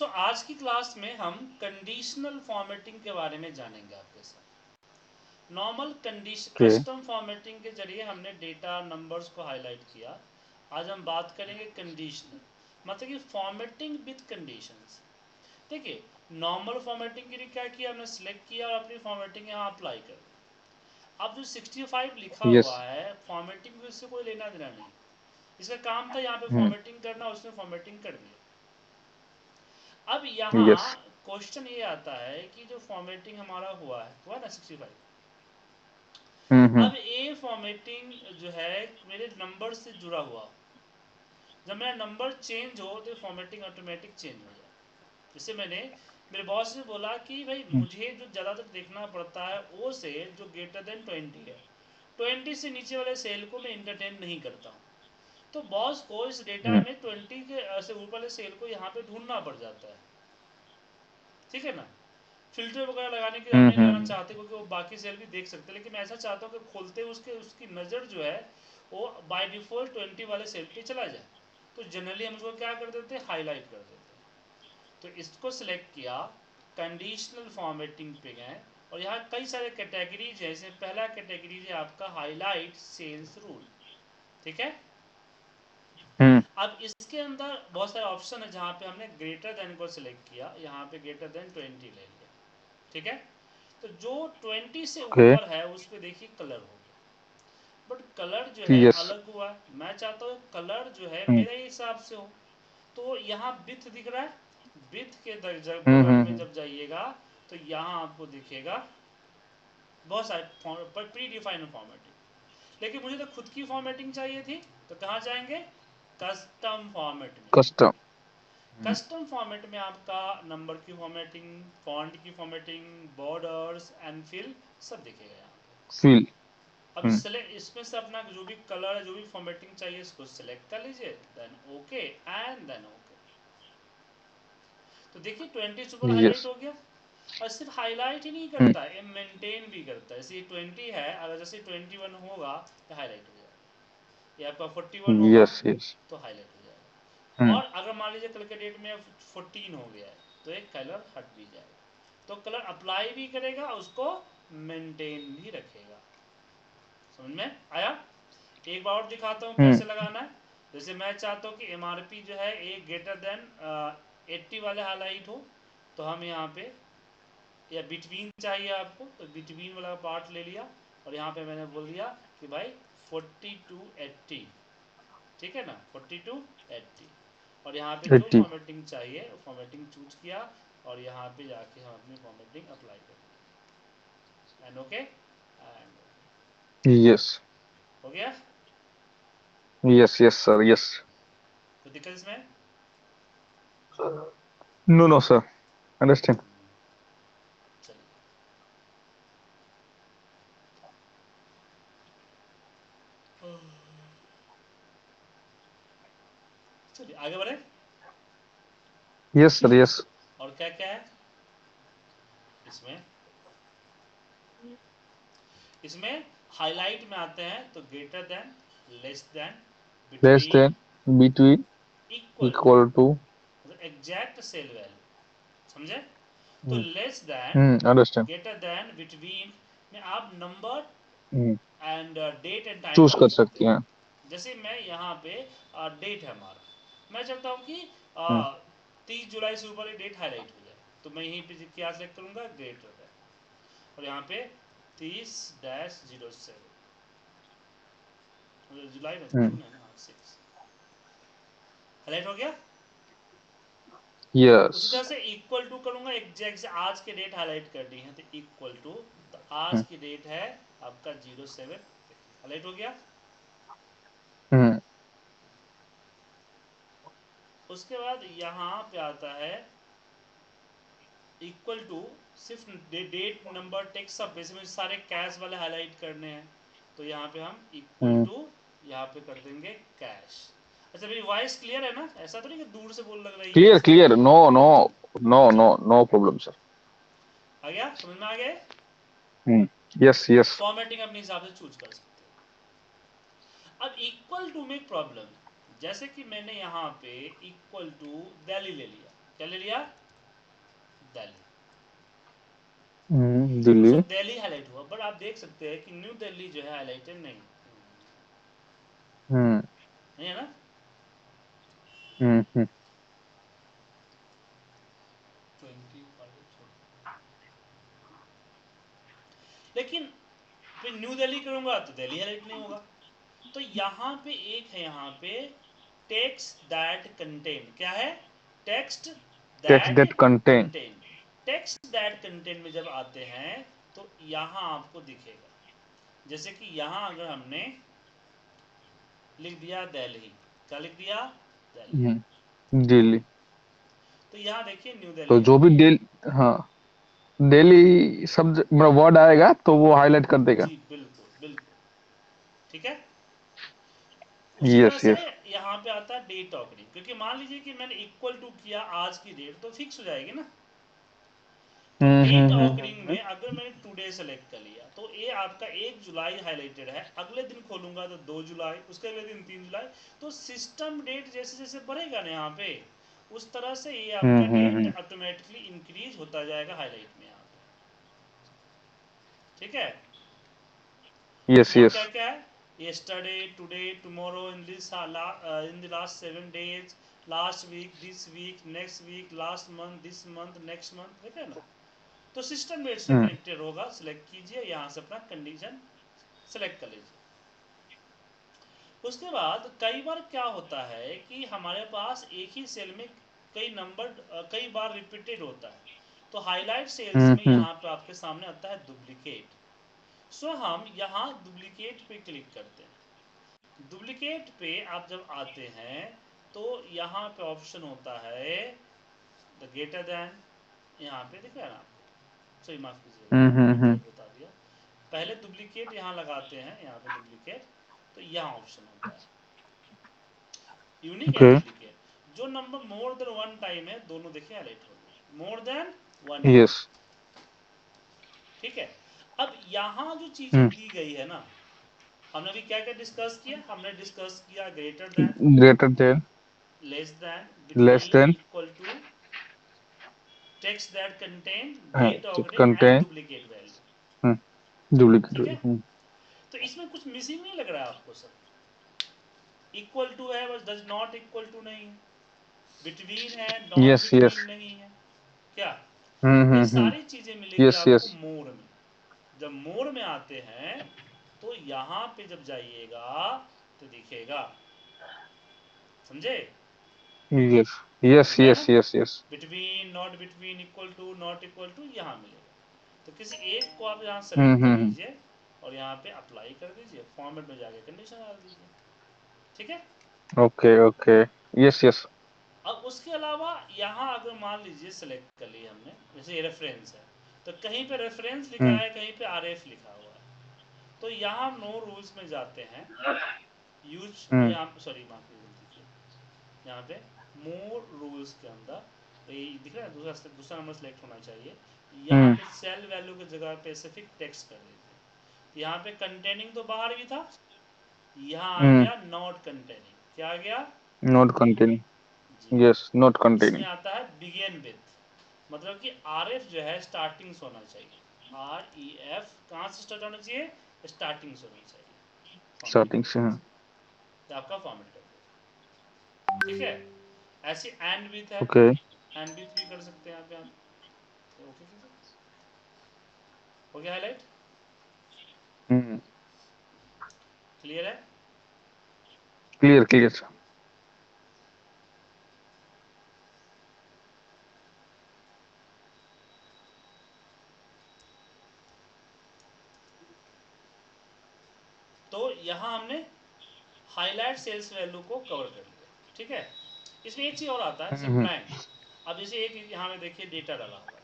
तो आज की क्लास में हम कंडीशनल फॉर्मेटिंग के बारे में जानेंगे आपके साथ। नॉर्मल कस्टम फॉर्मेटिंग के जरिए हमने डेटा नंबर्स को हाईलाइट किया। आज हम बात करेंगे कंडीशनल, मतलब कि फॉर्मेटिंग विद कंडीशंस। देखिए, नॉर्मल फॉर्मेटिंग के लिए क्या किया, हमने सिलेक्ट किया और अपनी फॉर्मेटिंग यहाँ अप्लाई कर दी। अब जो 65 लिखा यस हुआ है फॉर्मेटिंग में इससे कोई लेना देना नहीं। इसका काम था यहाँ पे हम्म फॉर्मेटिंग करना, उसने फॉर्मेटिंग कर दिया। अब यहाँ यस क्वेश्चन ये आता है कि जो फॉर्मेटिंग हमारा हुआ ना 65, हम्म अब ये फॉर्मेटिंग जो है मेरे नंबर से जुड़ा हुआ, जब मेरा नंबर चेंज हो तो फॉर्मेटिंग ऑटोमेटिक चेंज हो जाए। जैसे मैंने मेरे बॉस ने बोला कि भाई हम्म मुझे जो ज़्यादातर देखना पड़ता है वो सेल जो ग्रेटर देन 20 है, 20 से नीचे वाले सेल को मैं इंटरटेन नहीं करता हूँ। तो बॉस को इस डेटा हम्म में 20 के से ऊपर वाले सेल को यहाँ पे ढूंढना पड़ जाता है। ठीक है ना, फिल्टर वगैरह लगाने की हम नहीं लगाना हम्म चाहते, क्योंकि वो बाकी सेल भी देख सकते हैं, लेकिन मैं ऐसा चाहता हूँ कि खोलते उसके उसकी नज़र जो है वो बाय डिफ़ॉल्ट 20 वाले सेल पे चला जाए। तो जनरली हम उसको क्या कर देते हैं, हाईलाइट कर देते हैं। तो इसको सिलेक्ट किया, कंडीशनल फॉर्मेटिंग पे गए और यहाँ कई सारे कैटेगरीज है। इसमें पहला कैटेगरीज है आपका हाईलाइट सेल्स रूल। ठीक है, हम्म अब इसके अंदर बहुत सारे ऑप्शन है जहाँ पे हमने ग्रेटर देन को सिलेक्ट किया, यहाँ पे ग्रेटर देन 20 ले लिया। ठीक है, तो जो 20 से ओके ऊपर है उस पर देखिए कलर हो गया, बट कलर जो है यस अलग हुआ। मैं चाहता हूँ कलर जो है हम्म मेरे हिसाब से हो। तो यहाँ बिथ दिख रहा है, बिथ के बगल में हम्म जब जाइएगा तो यहाँ आपको दिखेगा बहुत सारे प्री डिफाइंड फॉर्मेटिंग। लेकिन मुझे तो खुद की फॉर्मेटिंग चाहिए थी, तो कहाँ जाएंगे, कस्टम फॉर्मेट में कस्टम जाएंगे। कस्टम फॉर्मेट में आपका नंबर की फॉर्मेटिंग, फॉन्ट की फॉर्मेटिंग, बॉर्डर्स एंड फिल सब दिखेगा यहाँ फील पे। अब हम्म सेलेक्ट इसमें से अपना जो भी कलर है, जो भी फॉर्मेटिंग चाहिए इसको सिलेक्ट कर लीजिए, then okay and then okay. तो देखिए 20 सुपर यस हाईलाइट हो गया। और सिर्फ हाईलाइट ही नहीं हम्म करता है, ये मेंटेन भी करता है। जैसे 20 है, अगर जैसे 21 होगा तो हाईलाइट हो जाएगा, या आपका 41 होगा यस यस तो हाईलाइट हो जाएगा। हम्म और अगर मान लीजिए कल के डेट में 14 हो गया है तो एक कलर हट भी जाएगा। तो कलर अप्लाई भी करेगा, उसको मेंटेन भी रखेगा। समझ में आया? एक बार और दिखाता हूँ हम्म कैसे लगाना है। जैसे मैं चाहता हूँ कि एमआरपी जो है एक ग्रेटर देन 80 वाले हाईलाइट हो, तो हम यहाँ पे, या बिटवीन चाहिए आपको तो बिटवीन वाला पार्ट ले लिया और यहाँ पे मैंने बोल दिया कि भाई 40 to 80। ठीक है ना, 40 to 80। और यहाँ पे जो 80 फॉर्मेटिंग चाहिए वो फॉर्मेटिंग चूज किया और यहाँ पे जाके हम अपनी फॉर्मेटिंग अप्लाई कर दी एंड ओके एंड यस हो गया। यस यस सर यस कोई दिक्कत इसमें? नो नो सर अंडरस्टैंड चलिए, चलिए आगे बढ़े। यस सर यस और क्या क्या है इसमें? इसमें हाईलाइट में आते हैं तो greater than, less than, less between, than between equal to, equal to मतलब एग्जैक्ट सेल वैल्यू। समझे? तो less than, understand greater than, between में आप number and date and time choose डाल कर सकते सकती हैं हैं। जैसे मैं यहाँ पे डेट है हमारा, मैं चाहता हूँ कि हम्म 30 जुलाई से ऊपर डेट हाईलाइट हो जाए, तो मैं यहीं पे क्या सेलेक्ट करूँगा, ग्रेटर देन, और यहाँ पे 30-07, जुलाई में हम्म जून है ना, 6 हाईलाइट हो गया। यस उसी तरह से इक्वल टू करूंगा, एग्जैक्ट से आज की डेट हाईलाइट करनी है तो इक्वल टू, तो आज की डेट है आपका 07, हाईलाइट हो गया। हम्म उसके बाद यहाँ पे आता है इक्वल टू, सिर्फ डेट नंबर टेक्स्ट सब, वैसे में सारे कैश वाले हाईलाइट करने हैं, तो यहाँ पे हम इक्वल हम्म टू यहाँ पे कर देंगे कैश। अच्छा, मेरी वॉइस क्लियर है ना? ऐसा तो नहीं कि दूर से बोल लग रही है क्लियर ऐसा। Clear no no no no no problem sir आ गया, समझ में आ गया? यस यस फॉर्मेटिंग अपने हिसाब से चूज कर सकते हैं। अब इक्वल टू में एक प्रॉब्लम है, जैसे कि मैंने यहाँ पे इक्वल टू दिल्ली ले लिया, क्या ले लिया? दिल्ली। दिल्ली। उसमें दिल्ली हाईलाइट हुआ, बट आप देख सकते हैं कि न्यू दिल्ली जो है हाईलाइटेड नहीं हम्म नहीं है ना। हम्म 20 लेकिन फिर न्यू दिल्ली करूंगा तो दिल्ली हाईलाइट नहीं होगा। तो यहाँ पे एक है, यहाँ पे टेक्स्ट दैट कंटेन, क्या है? Text text that that contain. Contain. Text that contain में जब आते हैं तो यहाँ आपको दिखेगा, जैसे कि यहाँ अगर हमने लिख दिया दिल्ली, क्या लिख दिया? दिल्ली। दिल्ली। तो यहाँ देखिए न्यू तो दिल्ली आ जो भी गया। दिल्ली, हाँ, दिल्ली शब्द मतलब वर्ड आएगा तो वो हाईलाइट कर देगा। जी बिल्कुल बिल्कुल, ठीक है। उसी तरह यस से यस। यहाँ पे आता है डेट ऑकरिंग, क्योंकि मान लीजिए कि मैंने इक्वल टू किया आज की डेट, तो फिक्स हो जाएगी ना। तो डेट ऑकरिंग में अगर मैंने टुडे सेलेक्ट कर लिया तो ये आपका 1 जुलाई हाईलाइटेड है, अगले दिन खोलूंगा तो 2 जुलाई, उसके अगले दिन 3 जुलाई। तो सिस्टम डेट जैसे जैसे बढ़ेगा ना यहाँ पे, उस तरह से ये आपका डेट ऑटोमेटिकली इंक्रीज होता जाएगा हाईलाइट में यहाँ पे, ठीक है। यस और यस। क्या क्या है? yesterday, today, tomorrow, in in the last 7 days, last week, this week, next week, last month, this month, next month, देखे ना। तो सिस्टम डेट से कनेक्टेड होगा, सिलेक्ट कीजिए, यहाँ से अपना कंडीशन सेलेक्ट कर लीजिए। उसके बाद कई बार क्या होता है कि हमारे पास एक ही सेल में कई नंबर कई बार रिपीटेड होता है, तो हाईलाइट सेल्स में यहाँ पे आपके सामने आता है डुप्लीकेट। सो हम यहाँ डुप्लीकेट पे क्लिक करते हैं। डुप्लीकेट पे आप जब आते हैं तो यहाँ पे ऑप्शन होता है द ग्रेटर दैन, यहाँ पे दिख रहा है ना आपको, सही माफ कीजिएगा मैंने गलत बता दिया। पहले डुप्लीकेट यहाँ लगाते हैं, यहाँ पे डुप्लीकेट, तो यहाँ ऑप्शन होता है यूनिक एंड ओके। डुप्लीकेट। जो number more than one time है दोनों देखिए हाईलाइट हो गए, more than one yes. Time, ठीक है। अब यहाँ जो चीजें दी गई है ना, हमने अभी क्या क्या डिस्कस किया? हमने डिस्कस किया greater than, greater than. Less than, less between, than. Equal to, text that contain, date ordering and contain. Duplicate value, ठीक है। डुप्लीकेट। तो इसमें कुछ मिसिंग नहीं लग रहा है आपको सर? इक्वल टू है बस, डज नॉट इक्वल टू नहीं है, बिटवीन है, नॉट यस यस। बिटवीन नहीं है, क्या? ये सारी चीजें मिलेगी यस आपको यस। मोड में। जब मोड में आते हैं तो यहाँ पे जब जाइएगा तो दिखेगा, समझे? यस यस समझा यस ना? Yes yes. Between, not between, equal to, not equal to, यहाँ मिलेगा। तो किसी एक को आप यहाँ सेलेक्ट कर लीजिए और यहाँ पे अप्लाई कर दीजिए, फॉर्मेट में जाके कंडीशन डाल दीजिए, ठीक है। Okay okay. Yes yes. अब उसके अलावा यहाँ अगर मान लीजिए सेलेक्ट कर लिया हमने, जैसे ये रेफरेंस है, तो कहीं पे रेफरेंस लिखा है, कहीं पे आरएफ लिखा हुआ है, तो यहाँ नो रूल्स में जाते हैं, यूज, यहाँ सॉरी माफ कीजिए, यहाँ पे मोर रूल्स के अंदर ये दिख रहा है, दूसरा दूसरा नंबर सेलेक्ट होना चाहिए। यहाँ पे सेल वैल्यू की जगह पे स्पेसिफिक टेक्स्ट कर दीजिए। यहाँ पे कंटेनिंग तो बाहर भी था, यहाँ आ गया नॉट कंटेनिंग, क्या आ गया? Not containing. जी। यस, नॉट इसमें कंटेनिंग। आता है बिगेन विथ, मतलब कि आर एफ जो है स्टार्टिंग से होना चाहिए, आर ई एफ कहाँ से स्टार्ट होना चाहिए? स्टार्टिंग से होना चाहिए। फॉर्मेट स्टार्टिंग कर से। दीजिए, तो आपका फॉर्मेट कर दीजिए, ठीक है। ऐसे एंड विथ है, ओके। एंड विथ भी कर सकते हैं यहाँ पे आप, ओके कीजिए, हो गया हाईलाइट, क्लियर है। Clear clear sir. तो यहाँ हमने हाईलाइट सेल्स वैल्यू को कवर कर लिया, ठीक है। इसमें एक चीज़ और आता है, जैसे ब्लैंक। अब जैसे एक यहाँ में देखिए डेटा डाला हुआ है,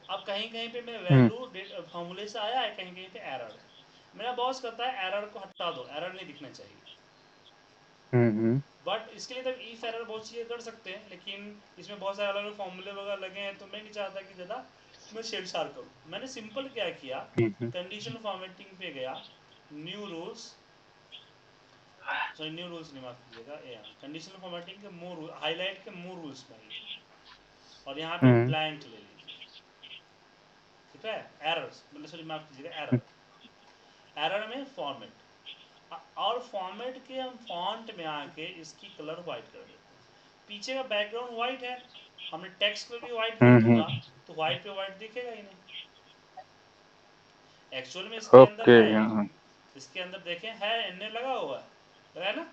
अब कहीं कहीं पे मेरा वैल्यू फॉर्मूले से आया है, कहीं कहीं पे एरर है। मेरा बॉस कहता है एरर को हटा दो, एरर नहीं दिखना चाहिए। बट इसके लिए तब इफ एरर बहुत चीज़ें कर सकते हैं, लेकिन इसमें बहुत सारे अलग अलग फॉर्मूले वगैरह लगे हैं, तो मैं नहीं चाहता कि ज़्यादा मैं छेड़छाड़ करूँ। मैंने सिंपल क्या किया, कंडीशन फॉर्मेटिंग पे गया, new rules, sorry new rules नहीं, माफ कीजिएगा, कंडीशनल फॉर्मेटिंग के मोर हाईलाइट के मोर रूल्स में आइए, और यहाँ पे ब्लैंक ले लीजिए, ठीक है। एरर्स मतलब सॉरी माफ कीजिएगा, एरर में फॉर्मेट, और फॉर्मेट के हम फॉन्ट में आके इसकी कलर व्हाइट कर देते हैं। पीछे का बैकग्राउंड व्हाइट है, हमने टेक्स्ट पर भी व्हाइट कर दूंगा तो व्हाइट पे व्हाइट दिखेगा ही नहीं। एक्चुअल में इसके अंदर ओके। है, हाँ। इसके अंदर देखें है एन लगा हुआ है ना,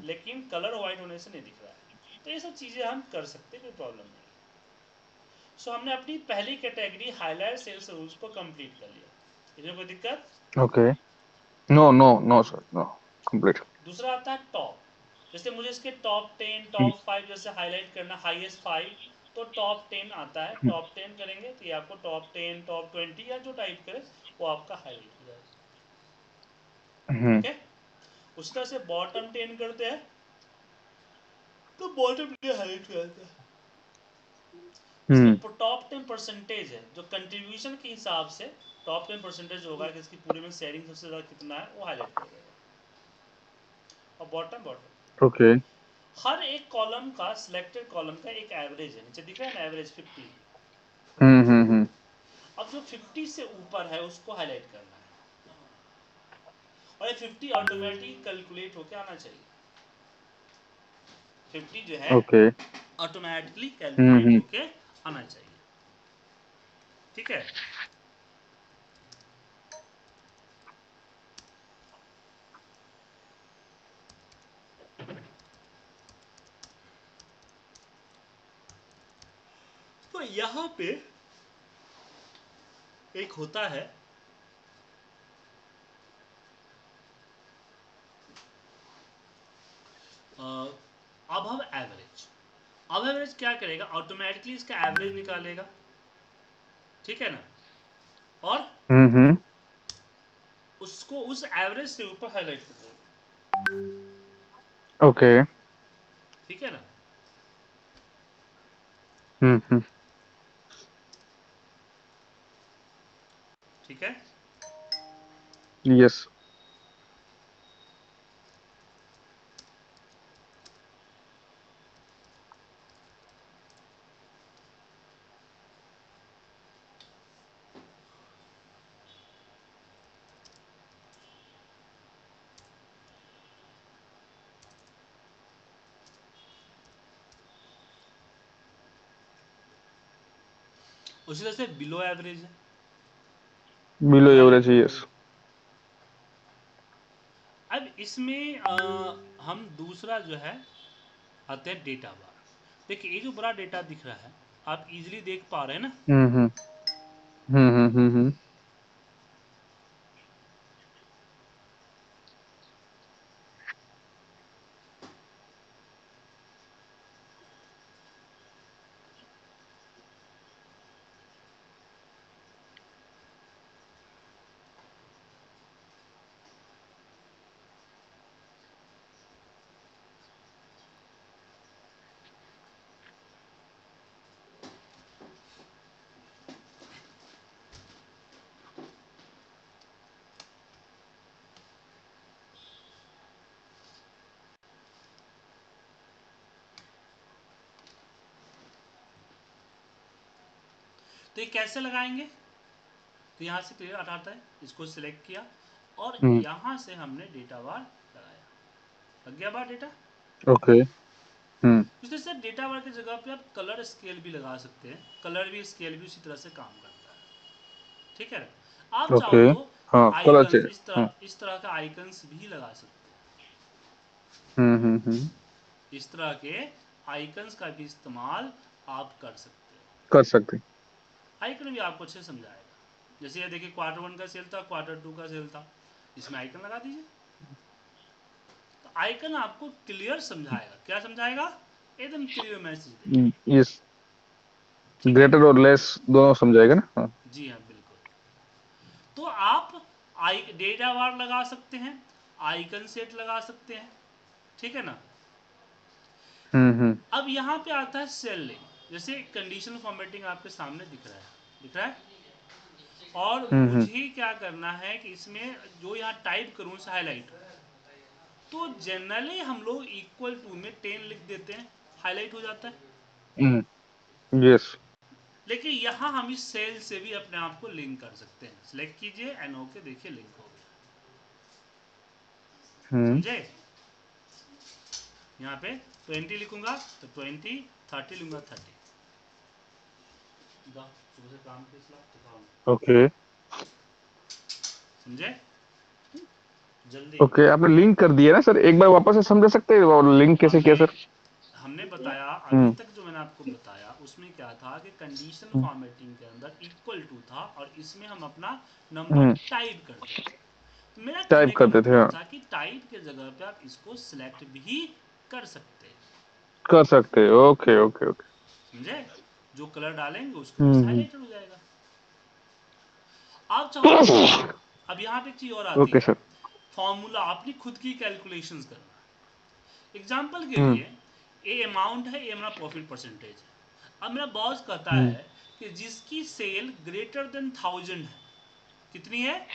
लेकिन कलर व्हाइट होने से नहीं दिख रहा है। तो ये सब चीज़ें हम कर सकते हैं, कोई प्रॉब्लम नहीं। सो हमने अपनी पहली कैटेगरी हाईलाइट सेल्स रूल्स को कंप्लीट कर लिया, इसमें कोई दिक्कत? Okay. No no no sir, no, complete. दूसरा आता है टॉप, जैसे मुझे इसके टॉप 10 टॉप 5 जैसे हाईलाइट करना, हाईएस्ट 5, तो टॉप 10 आता है, टॉप 10 करेंगे तो ये आपको टॉप 10 टॉप 20 या जो टाइप करे वो आपका हाईलाइट हो जाएगा। ओके, उस तरह से बॉटम 10 करते हैं तो बॉटम 10 हाईलाइट हो जाता है। इसमें टॉप 10 परसेंटेज है, जो कंट्रीब्यूशन के हिसाब से टॉप 10 परसेंटेज होगा कि इसकी पूरे में शेयरिंग सबसे ज़्यादा कितना है वो हाईलाइट कर देगा। और बॉटम ओके। हर एक कॉलम का, सिलेक्टेड कॉलम का एक एवरेज है, नीचे दिख रहा है ना एवरेज 50। अब जो 50 से ऊपर है उसको हाईलाइट करना है, और ये 50 ऑटोमेटिक कैलकुलेट होके आना चाहिए। 50 जो है ओके। ऑटोमेटिकली कैलकुलेट होके आना चाहिए, ठीक है। तो यहाँ पे एक होता है अब हम एवरेज, अब एवरेज क्या करेगा, ऑटोमेटिकली इसका एवरेज निकालेगा, ठीक है ना, और उसको उस एवरेज से ऊपर हाईलाइट कर देगा, ओके। ठीक है ना। ठीक है, यस। उसी तरह से बिलो एवरेज है, below below average, average. Yes. अब इसमें हम दूसरा जो है आते हैं डेटा बार। देखिए ये जो बड़ा डेटा दिख रहा है आप इजीली देख पा रहे हैं ना, तो ये कैसे लगाएंगे, तो यहाँ से क्लियर हटाता है, इसको सिलेक्ट किया और यहाँ से हमने डेटा बार लगाया, लग गया बार डेटा। ओके। इसलिए सर डेटा बार की जगह पे आप कलर स्केल भी लगा सकते हैं, कलर भी स्केल भी उसी तरह से काम करता है, ठीक है। आप चाहो ओके। तो हाँ, कलर आइकन्स चाहिए। हाँ। इस तरह का आइकन्स भी लगा सकते हैं, हम्म। इस तरह के आइकन्स का भी इस्तेमाल आप कर सकते हैं। कर सकते हैं। आइकन भी आपको अच्छे से समझाएगा, जैसे ये देखिए क्वार्टर 1 का सेल था, क्वार्टर 2 का सेल था, इसमें आइकन लगा दीजिए। तो आइकन आपको क्लियर समझाएगा, क्या समझाएगा, एकदम क्लियर मैसेज देगा, यस। ठीक है। ग्रेटर और लेस दोनों समझाएगा ना। हाँ। जी हाँ बिल्कुल। तो आप डेटा बार लगा सकते हैं, आइकन सेट लगा सकते हैं, ठीक है ना। हम्म। अब यहाँ पे आता है सेल लिंक, जैसे कंडीशनल फॉर्मेटिंग आपके सामने दिख रहा है, दिख रहा है। और मुझे क्या करना है कि इसमें जो यहाँ टाइप करूँ उसे हाईलाइट, तो जनरली हम लोग इक्वल टू में 10 लिख देते हैं, हाईलाइट हो जाता है। यस। लेकिन यहाँ हम इस सेल से भी अपने आप को लिंक कर सकते हैं। सिलेक्ट कीजिए एंड ओके, देखिए लिंक हो गया। समझे? यहाँ पे 20 लिखूंगा तो 20, 30 लूंगा 30। सुबह से काम के ओके समझे? जल्दी। ओके, आपने लिंक कर दिया ना सर, एक बार वापस से समझा सकते हैं और लिंक कैसे किया सर? हमने बताया अभी हम्म तक, जो मैंने आपको बताया उसमें क्या था कि कंडीशन हम्म फॉर्मेटिंग के अंदर इक्वल टू था और इसमें हम अपना नंबर हम्म, टाइप करते थे। तो मेरा कहने टाइप का करते थे, मतलब हाँ। था कि टाइप के जगह पे आप इसको सिलेक्ट भी कर सकते हैं। कर सकते हैं, ओके ओके ओके। समझे? जो कलर डालेंगे उसके ऊपर से हम्म। हाईलाइटेड हो जाएगा। आप चाहो तो अब यहाँ पे एक चीज और आती ओके है, सर। फॉर्मूला अपनी खुद की कैलकुलेशंस करना। एग्जांपल के हम्म लिए ए अमाउंट है, ए मेरा प्रॉफिट परसेंटेज है। अब मेरा बॉस कहता हम्म, है कि जिसकी सेल ग्रेटर देन 1000 है, कितनी है?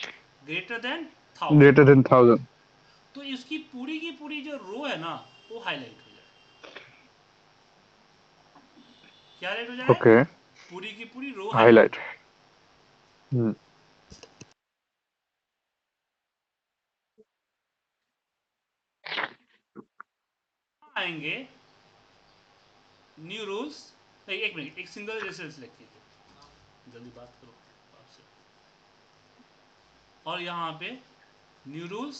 Greater than 1000, greater than 1000। तो इसकी पूरी की पूरी जो रो है ना वो हाईलाइट हो जाए। क्या हाईलाइट हो जाए? ओके, पूरी की पूरी रो हाईलाइट हो हाईलाइट। जाए। हम्म आएंगे न्यू रूल्स, एक मिनट, एक सिंगल रेसल सेलेक्ट कीजिए, जल्दी बात करो आपसे। और यहाँ पे new rules,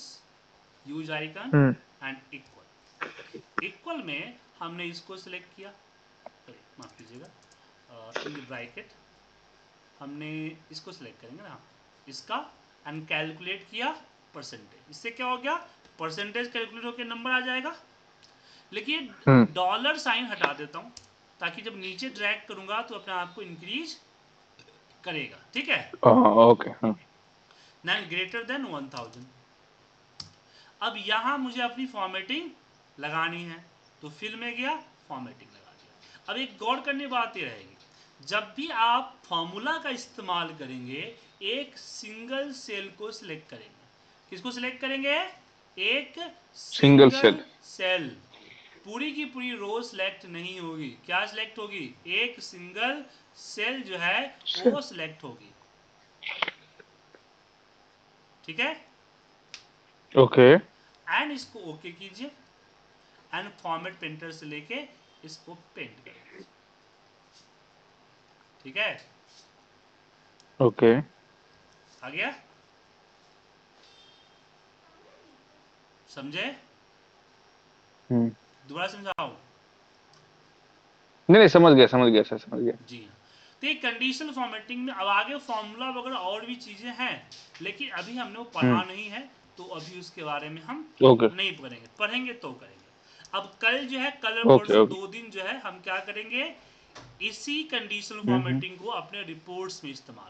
use icon hmm and equal. Equal में हमने इसको सिलेक्ट किया, सॉरी माफ कीजिएगा, इन द ब्रैकेट हमने इसको सिलेक्ट करेंगे ना, इसका, एंड कैलकुलेट किया परसेंटेज। इससे क्या हो गया? परसेंटेज कैलकुलेट होकर नंबर आ जाएगा। लेकिन हम्म, डॉलर साइन हटा देता हूं ताकि जब नीचे ड्रैग करूंगा तो अपने आप को इंक्रीज करेगा। ठीक है? ओके, हाँ। नैन ग्रेटर देन 1000। अब यहां मुझे अपनी फॉर्मेटिंग लगानी है, तो फिल में गया, फॉर्मेटिंग लगा दिया। अब एक गौर करने बात ये रहेगी, जब भी आप फॉर्मूला का इस्तेमाल करेंगे एक सिंगल सेल को सिलेक्ट करेंगे। किसको सिलेक्ट करेंगे? एक सिंगल सेल। Single cell. पूरी की पूरी रो सिलेक्ट नहीं होगी। क्या सिलेक्ट होगी? एक सिंगल सेल जो है वो सिलेक्ट होगी। ठीक है? ओके। एंड इसको ओके कीजिए एंड फॉर्मेट पेंटर से लेके इसको पेंट कर दीजिए। ठीक है? ओके। आ गया? समझे? हम्म, दोबारा समझाओ? नहीं नहीं, समझ गया समझ गया सर, समझ गया। जी हाँ। तो ये कंडीशनल फॉर्मेटिंग में अब आगे फॉर्मूला वगैरह और भी चीज़ें हैं, लेकिन अभी हमने वो पढ़ा नहीं है, तो अभी उसके बारे में हम ओके नहीं पढ़ेंगे, पढ़ेंगे तो करेंगे। अब कल जो है, कल ओके परसों ओके। 2 दिन जो है हम क्या करेंगे, इसी कंडीशनल हम्म। फॉर्मेटिंग को अपने रिपोर्ट्स में इस्तेमाल